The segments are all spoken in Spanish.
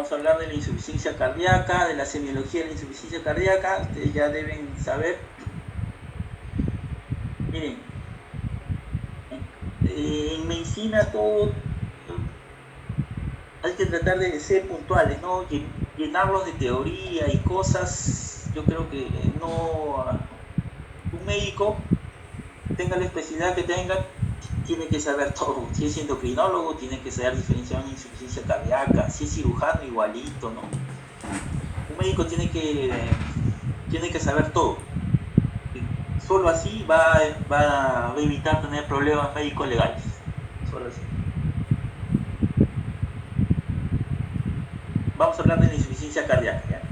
Vamos a hablar de la insuficiencia cardíaca, de la semiología de la insuficiencia cardíaca. Ustedes ya deben saber. Miren, en medicina todo hay que tratar de ser puntuales, ¿no? Llenarlos de teoría y cosas. Yo creo que no. Un médico, tenga la especialidad que tenga, tiene que saber todo. Si es endocrinólogo, tiene que saber diferenciar una insuficiencia cardíaca. Si es cirujano, igualito, ¿no? Un médico tiene que saber todo. Solo así va a evitar tener problemas médicos legales. Solo así. Vamos a hablar de la insuficiencia cardíaca, ¿ya?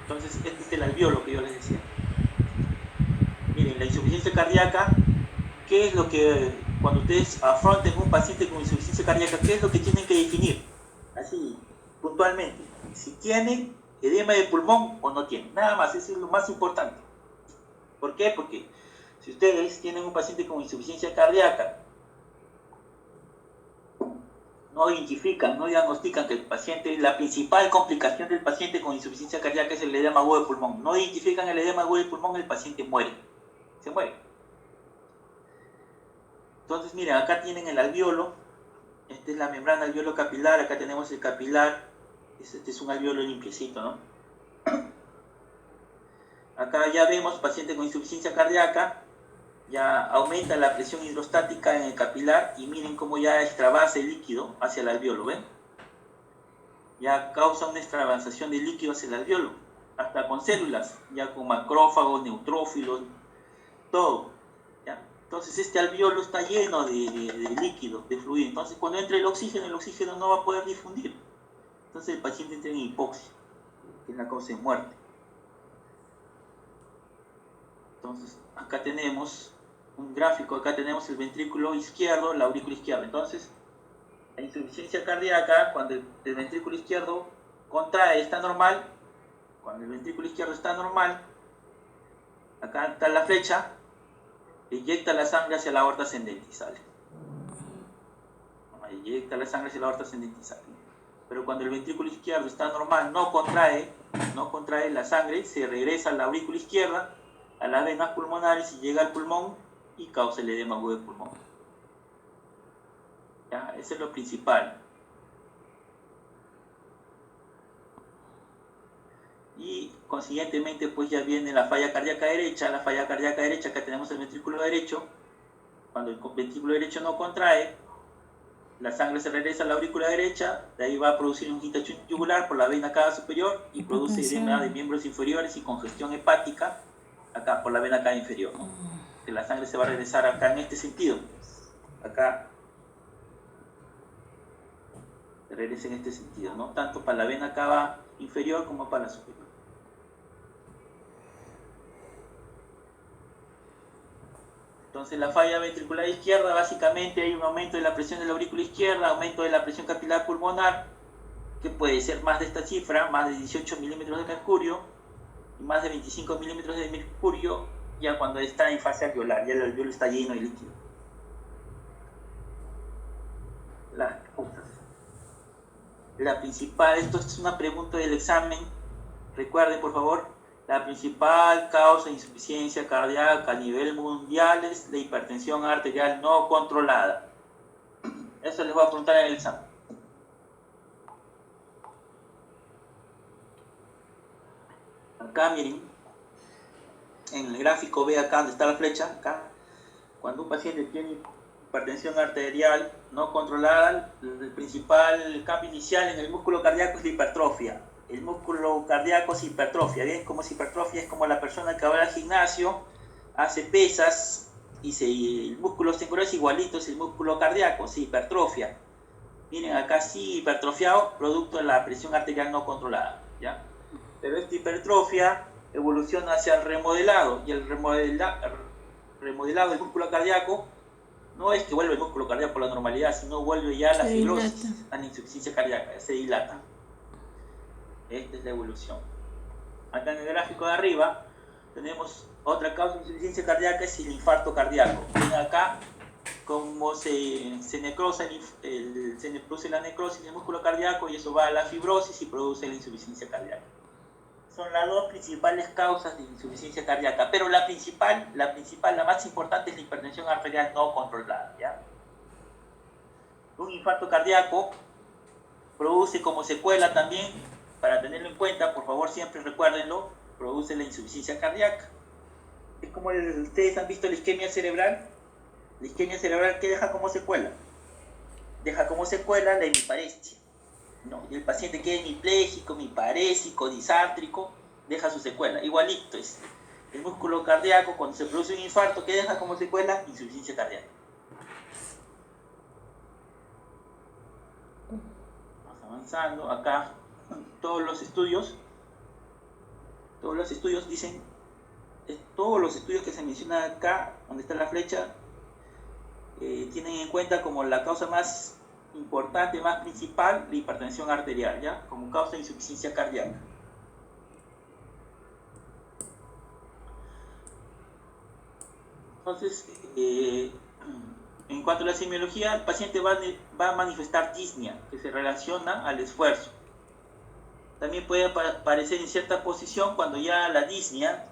Entonces, este es el alveolo que yo les decía. Miren, la insuficiencia cardíaca, ¿qué es lo que, cuando ustedes afronten un paciente con insuficiencia cardíaca, qué es lo que tienen que definir? Así, puntualmente. Si tiene edema de pulmón o no tiene. Nada más, eso es lo más importante. ¿Por qué? Porque si ustedes tienen un paciente con insuficiencia cardíaca, no identifican, no diagnostican que el paciente, la principal complicación del paciente con insuficiencia cardíaca es el edema agudo de pulmón. No identifican el edema agudo de pulmón, el paciente muere. Se muere. Entonces, miren, acá tienen el alveolo. Esta es la membrana alveolo capilar. Acá tenemos el capilar. Este es un alveolo limpiecito, ¿no? Acá ya vemos paciente con insuficiencia cardíaca. Ya aumenta la presión hidrostática en el capilar y miren cómo ya extravasa el líquido hacia el alveolo, ¿ven? Ya causa una extravasación de líquido hacia el alveolo, hasta con células, ya con macrófagos, neutrófilos, todo. ¿Ya? Entonces este alveolo está lleno de líquido, de fluido. Entonces cuando entra el oxígeno no va a poder difundir. Entonces el paciente entra en hipoxia, que es la causa de muerte. Entonces acá tenemos un gráfico, acá tenemos el ventrículo izquierdo, la aurícula izquierda. Entonces, la insuficiencia cardíaca, cuando el ventrículo izquierdo contrae, está normal. Cuando el ventrículo izquierdo está normal, acá está la flecha, eyecta la sangre hacia la aorta ascendente y sale. Eyecta la sangre hacia la aorta ascendente y sale. Pero cuando el ventrículo izquierdo está normal, no contrae la sangre, se regresa a la aurícula izquierda, a las venas pulmonares y llega al pulmón y causa el edema agudo del pulmón. ¿Ya? Eso es lo principal. Y consiguientemente pues ya viene la falla cardíaca derecha. La falla cardíaca derecha, acá tenemos el ventrículo derecho. Cuando el ventrículo derecho no contrae, la sangre se regresa a la aurícula derecha, de ahí va a producir un quintacho yugular por la vena cava superior y produce edema de miembros inferiores y congestión hepática acá por la vena cava inferior, ¿no? Que la sangre se va a regresar acá en este sentido, acá se regresa en este sentido, ¿no? Tanto para la vena cava inferior como para la superior. Entonces la falla ventricular izquierda, básicamente hay un aumento de la presión de la aurícula izquierda, aumento de la presión capilar pulmonar, que puede ser más de esta cifra, más de 18 milímetros de mercurio, y más de 25 milímetros de mercurio ya cuando está en fase alveolar, ya el alveolo está lleno de líquido. La principal, esto es una pregunta del examen, recuerden por favor, la principal causa de insuficiencia cardíaca a nivel mundial es la hipertensión arterial no controlada. Eso les voy a preguntar en el examen. Acá miren, en el gráfico ve acá donde está la flecha, acá, cuando un paciente tiene hipertensión arterial no controlada, el principal cambio inicial en el músculo cardíaco es la hipertrofia. El músculo cardíaco se hipertrofia, ¿bien? Como se hipertrofia es como la persona que va al gimnasio, hace pesas y el músculo se engrosas igualito, es el músculo cardíaco, se hipertrofia. Miren, acá sí hipertrofiado, producto de la presión arterial no controlada, ¿ya? Pero esta hipertrofia evoluciona hacia el remodelado, y el remodelado del músculo cardíaco no es que vuelve el músculo cardíaco por la normalidad, sino vuelve ya a la fibrosis, a la insuficiencia cardíaca, se dilata. Esta es la evolución. Acá en el gráfico de arriba tenemos otra causa de insuficiencia cardíaca, es el infarto cardíaco. Ven acá como se necrosa, se produce la necrosis del músculo cardíaco y eso va a la fibrosis y produce la insuficiencia cardíaca. Son las dos principales causas de insuficiencia cardíaca, pero la más importante es la hipertensión arterial no controlada, ¿ya? Un infarto cardíaco produce como secuela también, para tenerlo en cuenta, por favor siempre recuérdenlo, produce la insuficiencia cardíaca. Es como ustedes han visto la isquemia cerebral. La isquemia cerebral, ¿qué deja como secuela? Deja como secuela la hemiparesia, ¿no? Y el paciente queda hemipléjico, hemiparésico, disártrico, deja su secuela. Igualito es el músculo cardíaco, cuando se produce un infarto, ¿qué deja como secuela? Insuficiencia cardíaca. Vamos avanzando. Acá todos los estudios dicen, todos los estudios que se mencionan acá, donde está la flecha, tienen en cuenta como la causa más importante, más principal, la hipertensión arterial, ¿ya? Como causa de insuficiencia cardíaca. Entonces, en cuanto a la semiología, el paciente va a manifestar disnea, que se relaciona al esfuerzo. También puede aparecer en cierta posición cuando ya la disnea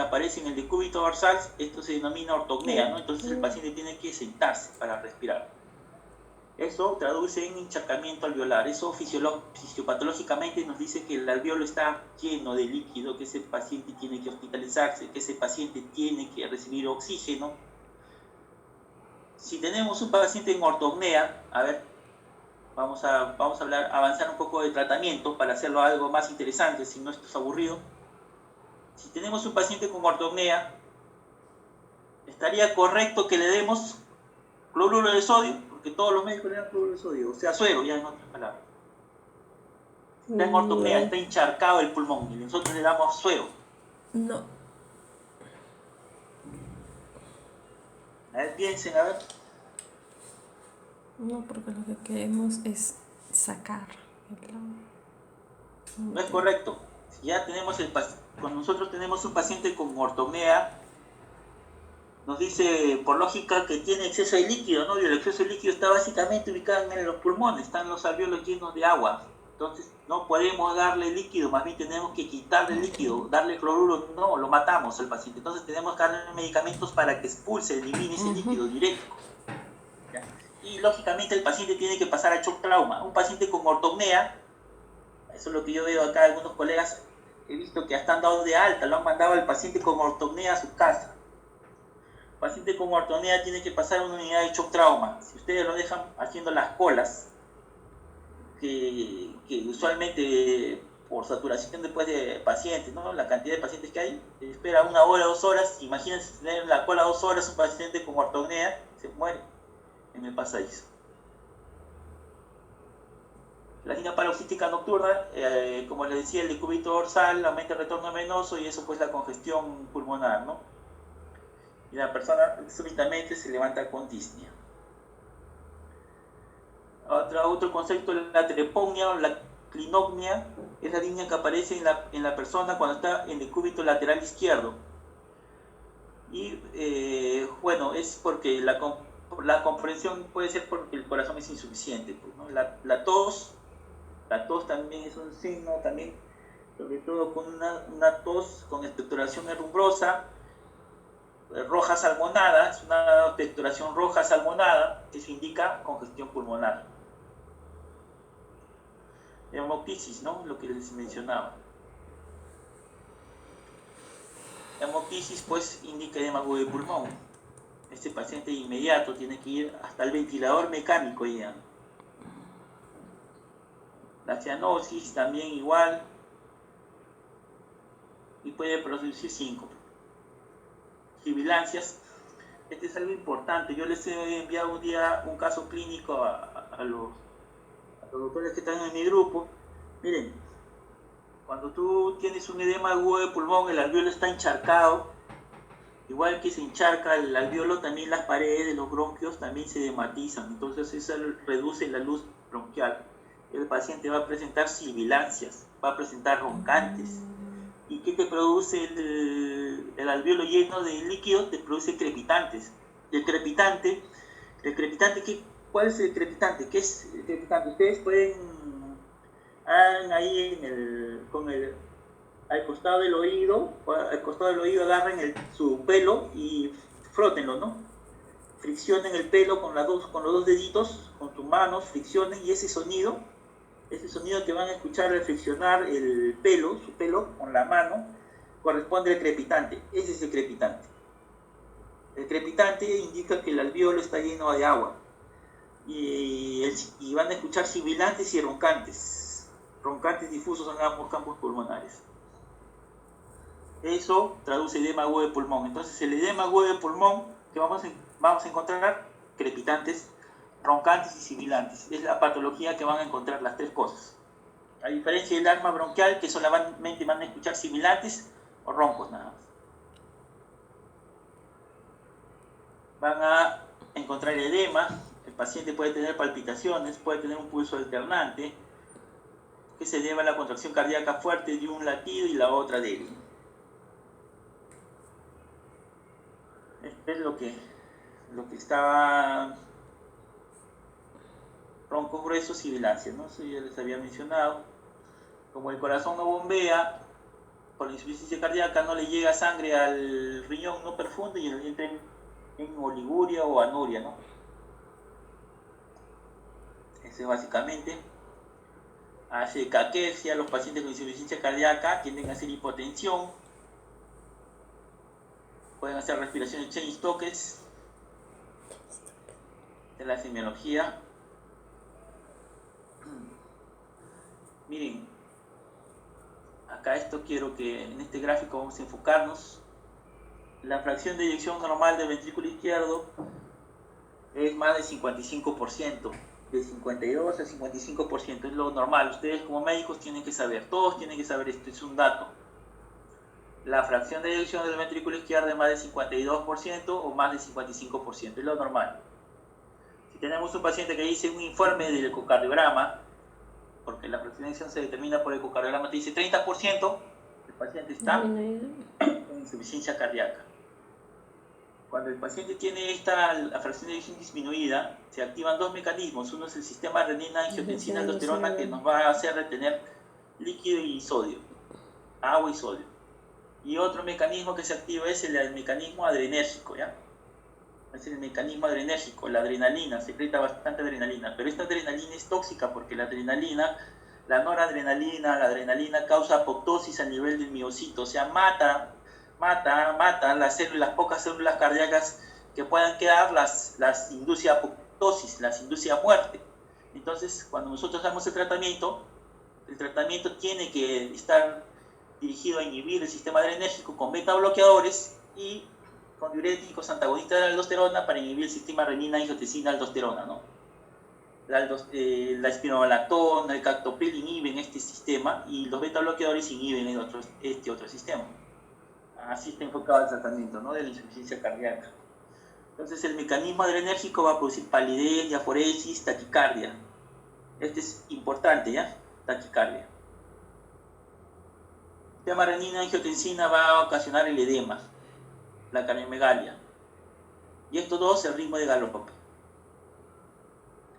aparece en el decúbito dorsal. Esto se denomina ortopnea, ¿no? Entonces el paciente tiene que sentarse para respirar. Eso traduce en encharcamiento alveolar. Eso fisiopatológicamente nos dice que el alveolo está lleno de líquido, que ese paciente tiene que hospitalizarse, que ese paciente tiene que recibir oxígeno. Si tenemos un paciente en ortopnea, a ver, vamos a avanzar un poco de tratamiento para hacerlo algo más interesante, si no esto es aburrido. Si tenemos un paciente con ortopnea, estaría correcto que le demos cloruro de sodio, porque todos los médicos le dan cloruro de sodio, o sea, suero, ya en otras palabras. Está en ortopnea, está encharcado el pulmón, y nosotros le damos suero. No. A ver, piensen, a ver. No, porque lo que queremos es sacar el agua. No es correcto. Si ya tenemos cuando nosotros tenemos un paciente con ortopnea, nos dice por lógica que tiene exceso de líquido, ¿no? Y el exceso de líquido está básicamente ubicado en los pulmones, están los alvéolos llenos de agua. Entonces no podemos darle líquido, más bien tenemos que quitarle líquido, darle cloruro, no, lo matamos al paciente. Entonces tenemos que darle medicamentos para que expulse, elimine ese líquido directo. ¿Ya? Y lógicamente el paciente tiene que pasar a shock trauma. Un paciente con ortopnea, eso es lo que yo veo acá, algunos colegas, he visto que hasta han dado de alta, lo han mandado al paciente con ortopnea a su casa. El paciente con ortopnea tiene que pasar a una unidad de shock trauma. Si ustedes lo dejan haciendo las colas, que usualmente por saturación después de pacientes, ¿no? La cantidad de pacientes que hay, espera 1 hora, 2 horas, imagínense tener en la cola 2 horas un paciente con ortopnea, se muere en el pasadizo. La angina paroxística nocturna, como les decía, el decúbito dorsal aumenta el retorno venoso y eso pues la congestión pulmonar, ¿no? Y la persona súbitamente se levanta con disnea. Otro concepto es la treponía o la clinognia, es la disnea que aparece en la persona cuando está en decúbito lateral izquierdo. Y bueno, es porque la comprensión puede ser porque el corazón es insuficiente, pues, ¿no? La tos también es un signo, también, sobre todo con una tos con expectoración erumbrosa, roja salmonada, es una expectoración roja salmonada que se indica congestión pulmonar. Hemoptisis, ¿no? Lo que les mencionaba. Hemoptisis pues indica edema agudo de pulmón. Este paciente de inmediato tiene que ir hasta el ventilador mecánico ya. La cianosis también igual, y puede producir síncope. Sibilancias, este es algo importante. Yo les he enviado un día un caso clínico a los doctores que están en mi grupo. Miren, cuando tú tienes un edema agudo de pulmón, el alveolo está encharcado, igual que se encharca el alveolo, también las paredes de los bronquios también se dematizan, entonces eso reduce la luz bronquial. El paciente va a presentar sibilancias, va a presentar roncantes. ¿Y qué te produce el alveolo lleno de líquido? Te produce crepitantes. El crepitante, ¿cuál es el crepitante? ¿Qué es el crepitante? Ustedes pueden, ahí al costado del oído, agarren su pelo y frótenlo, ¿no? Friccionen el pelo con los dos deditos, con tus manos, friccionen, y ese sonido que van a escuchar al friccionar su pelo con la mano, corresponde al crepitante. Ese es el crepitante. El crepitante indica que el alvéolo está lleno de agua. Y van a escuchar sibilantes y roncantes difusos en ambos campos pulmonares. Eso traduce edema agudo de pulmón. Entonces el edema agudo de pulmón que vamos a encontrar crepitantes, roncantes y sibilantes. Es la patología que van a encontrar las tres cosas. A diferencia del asma bronquial, que solamente van a escuchar sibilantes o roncos nada más. Van a encontrar edema. El paciente puede tener palpitaciones, puede tener un pulso alternante, que se debe a la contracción cardíaca fuerte de un latido y la otra débil. Este es lo que estaba roncos gruesos, sibilancias, ¿no? Eso ya les había mencionado. Como el corazón no bombea, por la insuficiencia cardíaca no le llega sangre al riñón no profundo y entra en oliguria o anuria, ¿no? Ese básicamente hace caquexia. Los pacientes con insuficiencia cardíaca tienden a hacer hipotensión, pueden hacer respiraciones Cheyne-Stokes de la semiología. Miren, acá quiero que en este gráfico vamos a enfocarnos. La fracción de eyección normal del ventrículo izquierdo es más del 55%, de 52 a 55%, es lo normal. Ustedes como médicos tienen que saber, todos tienen que saber esto, es un dato. La fracción de eyección del ventrículo izquierdo es más del 52% o más del 55%, es lo normal. Si tenemos un paciente que dice un informe del ecocardiograma, porque la fracción de eyección se determina por el ecocardiograma, te dice 30%, el paciente está con insuficiencia cardíaca. Cuando el paciente tiene la fracción de eyección disminuida, se activan dos mecanismos. Uno es el sistema renina-angiotensina-aldosterona, que nos va a hacer retener líquido y sodio, agua y sodio. Y otro mecanismo que se activa es el mecanismo adrenérgico, ¿ya? Es el mecanismo adrenérgico, la adrenalina, secreta bastante adrenalina, pero esta adrenalina es tóxica porque la noradrenalina, la adrenalina causa apoptosis a nivel del miocito, o sea, mata las pocas células cardíacas que puedan quedar, las induce a apoptosis, las induce a muerte. Entonces, cuando nosotros damos el tratamiento tiene que estar dirigido a inhibir el sistema adrenérgico con beta bloqueadores y con diuréticos antagonistas de la aldosterona para inhibir el sistema renina-angiotensina-aldosterona, ¿no? La espironolactona, el captopril inhiben este sistema y los beta bloqueadores inhiben este otro sistema. Así está enfocado el tratamiento, ¿no?, de la insuficiencia cardíaca. Entonces el mecanismo adrenérgico va a producir palidez, diaforesis, taquicardia. Este es importante, ¿ya? Taquicardia. El sistema renina-angiotensina va a ocasionar el edema, la cardiomegalia. Y estos dos, el ritmo de galope.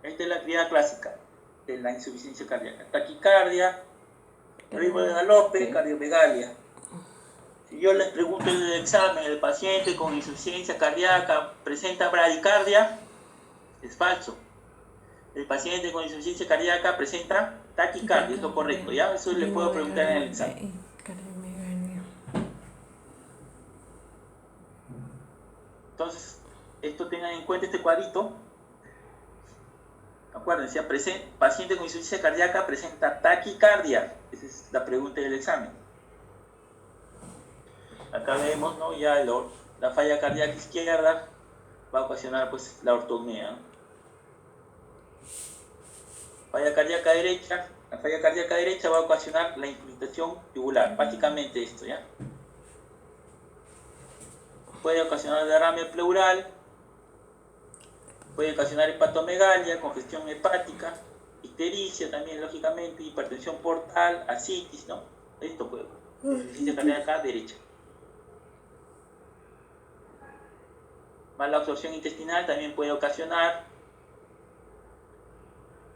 Esta es la actividad clásica de la insuficiencia cardíaca. Taquicardia, ritmo de galope, cardiomegalia. Si yo les pregunto en el examen, el paciente con insuficiencia cardíaca presenta bradicardia, es falso. El paciente con insuficiencia cardíaca presenta taquicardia, es lo correcto, ¿ya? Eso le puedo preguntar en el examen. Entonces, esto tengan en cuenta este cuadrito. Acuérdense, paciente con insuficiencia cardíaca presenta taquicardia. Esa es la pregunta del examen. Acá vemos, ¿no?, ya la falla cardíaca izquierda va a ocasionar pues la ortopnea. La falla cardíaca derecha va a ocasionar la incrustación tubular. Básicamente esto, ¿ya? Puede ocasionar derrame pleural, puede ocasionar hepatomegalia, congestión hepática, ictericia también, lógicamente, hipertensión portal, ascitis, ¿no? Esto puede. Insuficiencia cardíaca derecha. Mala absorción intestinal también puede ocasionar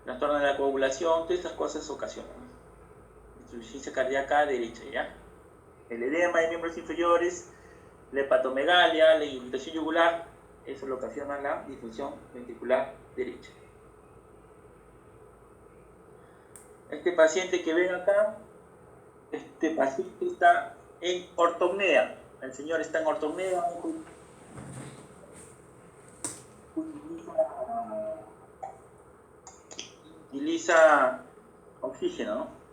trastorno de la coagulación, todas estas cosas ocasionan insuficiencia cardíaca derecha, ¿ya? El edema de miembros inferiores, la hepatomegalia, la irritación yugular, eso lo ocasiona la disfunción ventricular derecha. Este paciente que ven acá, este paciente está en ortopnea. El señor está en ortopnea, utiliza oxígeno, ¿no?